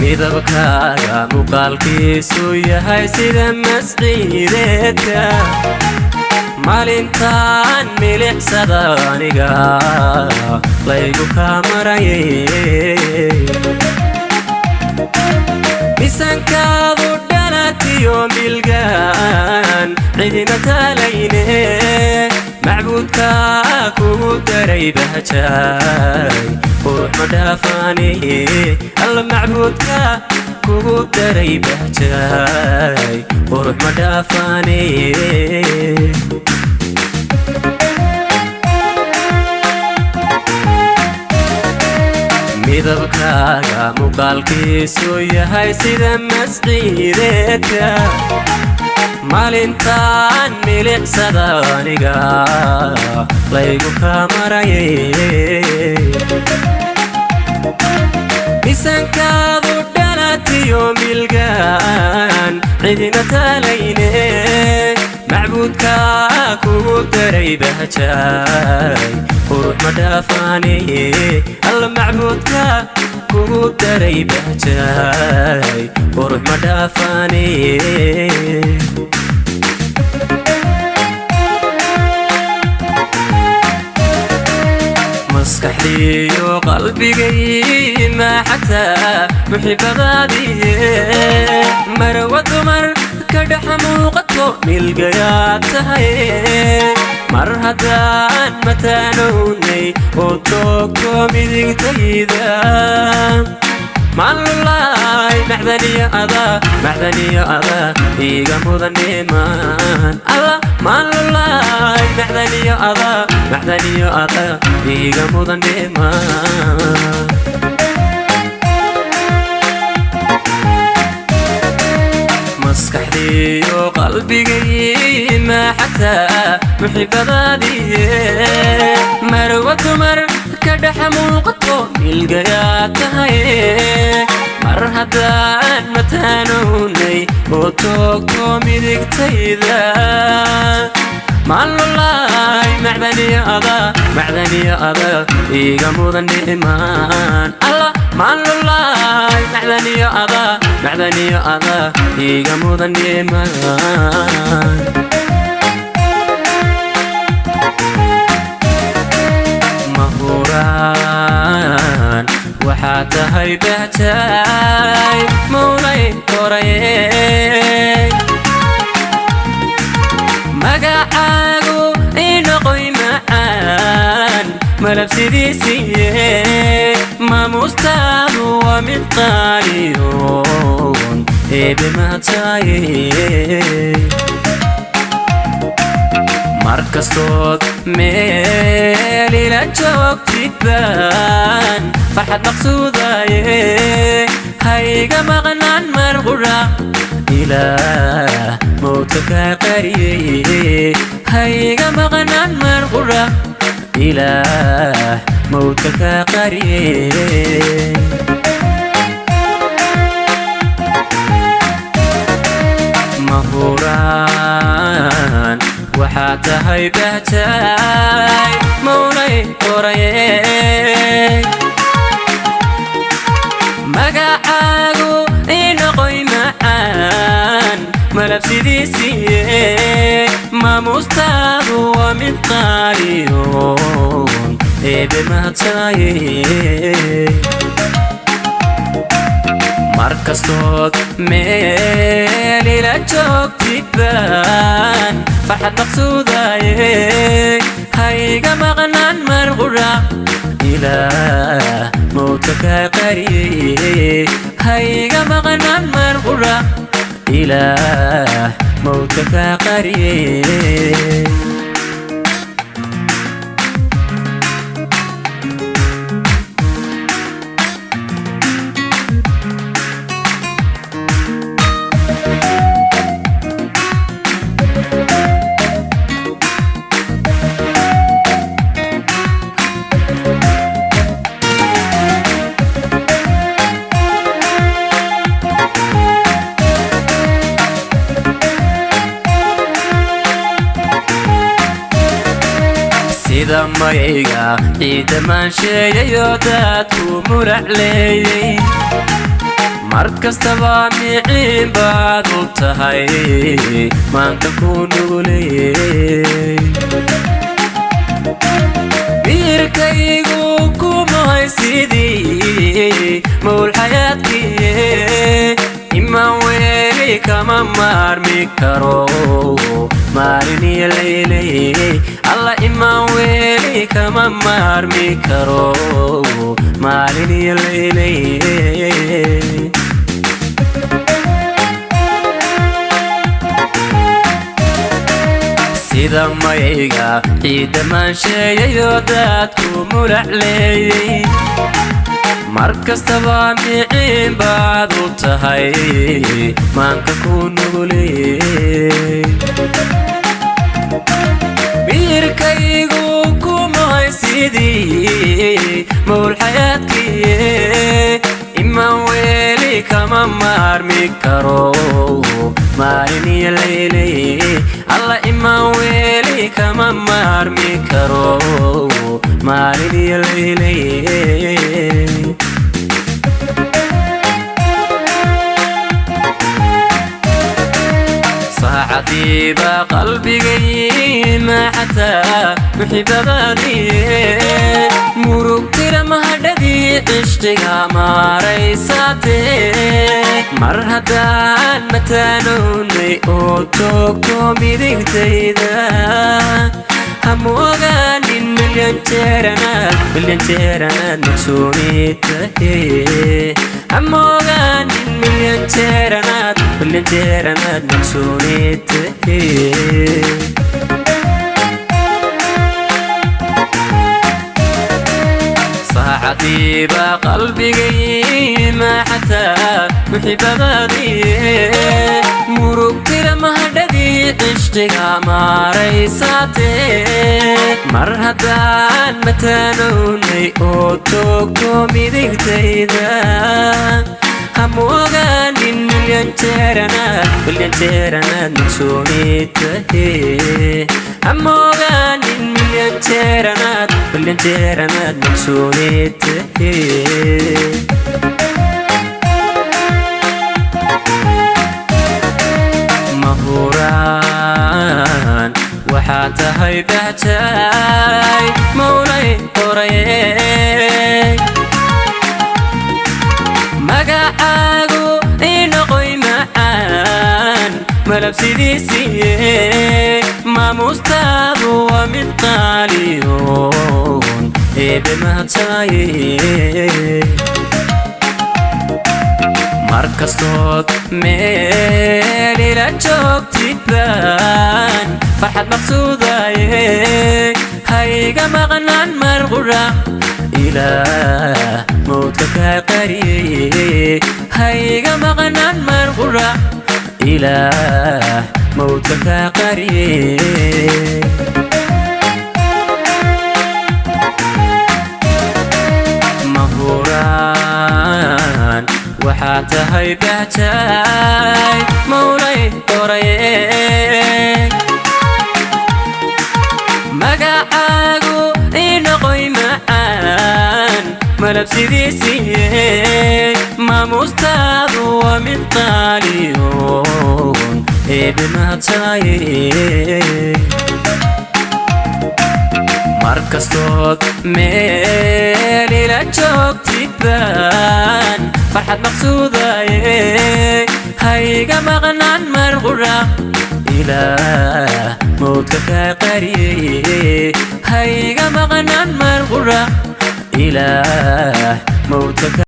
midabkaaga muuqaalkiisu yahay sida masciideedka maalintaan milicsada aniga laygu kaa marayay miisaankaadu dhalatiyo milgaan cidina talayne macbuudka kugu daray bahjaay qurux ma dhaafaane alla macbuudka kugu daray bahjaay qurux ma dhaafaane midabkaaga muuqaalkiisu yahay sida masciideedka maalintaan milicsada aniga laygu kaa marayay miisaankaadu dhalatiyo milgaan cidina talayne macbuudka kugu daray bahjaay qurux ma dhaafaane alla macbuudka kugu daray bahjaay qurux ma dhaafaane maskaxdiyo qalbigay ma xataa muxibbadaadii marwa dumar ka dhex muuqato milgayaad tahay mar haddaan mataanownay oo toogto midigtayda maalulaay macdaniyo ada iga mudaneemaan alla maalulaay macdaniyo ada iga mudaneemaan maskaxdiyo qalbigay ma xataa muxibbadaadii marwa dumar ka dhex muuqato milgayaad tahay mar haddaan mataanownay oo toogto midigtayda maalulaay macdaniyo ada iga mudaneemaan alla maalulaay macdaniyo ada iga mudaneemaan mahuraan waxaa tahay bahjaay mawlay korayay magacaagu inoqoy macaan malabsidiisiye maamuustaadu waa mid qaaliyoon eebe mahadsaye markastood meel ila joogtid baan farxad maqsuudaye hayga maqnaan mar qura ilaah mowdka kaa qariyey hayga maqnaan mar qura ilaah mowdka kaa qariyey mahuraan waxaa tahay bahjaay mawlay korayay magacaagu inoqoy macaan malabsidiisiye maamuustaadu waa mid qaaliyoon eebe mahadsaye markastood meel ila joogtid baan farxad maqsuudaye hayga maqnaan mar qura ilaah mowdka kaa qariyey hayga maqnaan mar qura ilaah mowdka kaa qariyey sida mayga ciida maansheeyayo dadku murac leeyay markastaba micin baad u tahay maanka ku nuguley biirkaygu kumay sidii mawl xayaadkii imaan weeli kama maarmi karo maalin iyo leyley alla imaan weeli kama maarmi karo maalin iyo leyley sida mayga ciidda maansheeyayo dadku mulaxleeyey markastaba micin baad u tahay maanka ku nuguley biirkaygu kumay sidii mawl xayaadkii imaan weeli kama maarmi karo maalin iyo leyley alla imaan weeli kama maarmi karo maalin iyo leyley saacadiiba qalbigay ma xataa muxibadaadii murugtira mahadhadii cishqiga maaraysatee mar haddaan mataanownay oo toogto midigtayda hamogaanin milyan jeeranaad nugsooni tahe hamogaanin milyan jeeranaad nugsooni tahe saacadiiba qalbigay ma xataa muxibadaadii murugtira mahadhadii cishqiga maaraysatee mar haddaan mataanownay oo toogto midigtayda hamogaanin milyan jeeranaad nugsooni tahe hamogaanin milyan jeeranaad nugsooni tahe mahuraan waxaa tahay bahjaay mawlay qoraye magacaagu inoqoy macaan malabsidiisiye maamustaadu waa mid qaaliyoon eebe mahadsaye markastood meel ila joogtid baan farxad maqsuudaye hayga maqnaan mar qura ilaah mawdka kaa qariyey hayga maqnaan mar qura ilaah mawdka kaa qariyey mahuraan waxaa tahay bahjaay mawlay qoraye magacaagu inoqoy macaan malabsidiisiye maamustaadu waa mid qaaliyoon eebe mahadsaye markastood meel ila joogtid baan farxad maqsuudaye hayga maqnaan mar qura ilaah mawdka kaa qariyey hayga maqnaan mar qura ilaah mawdka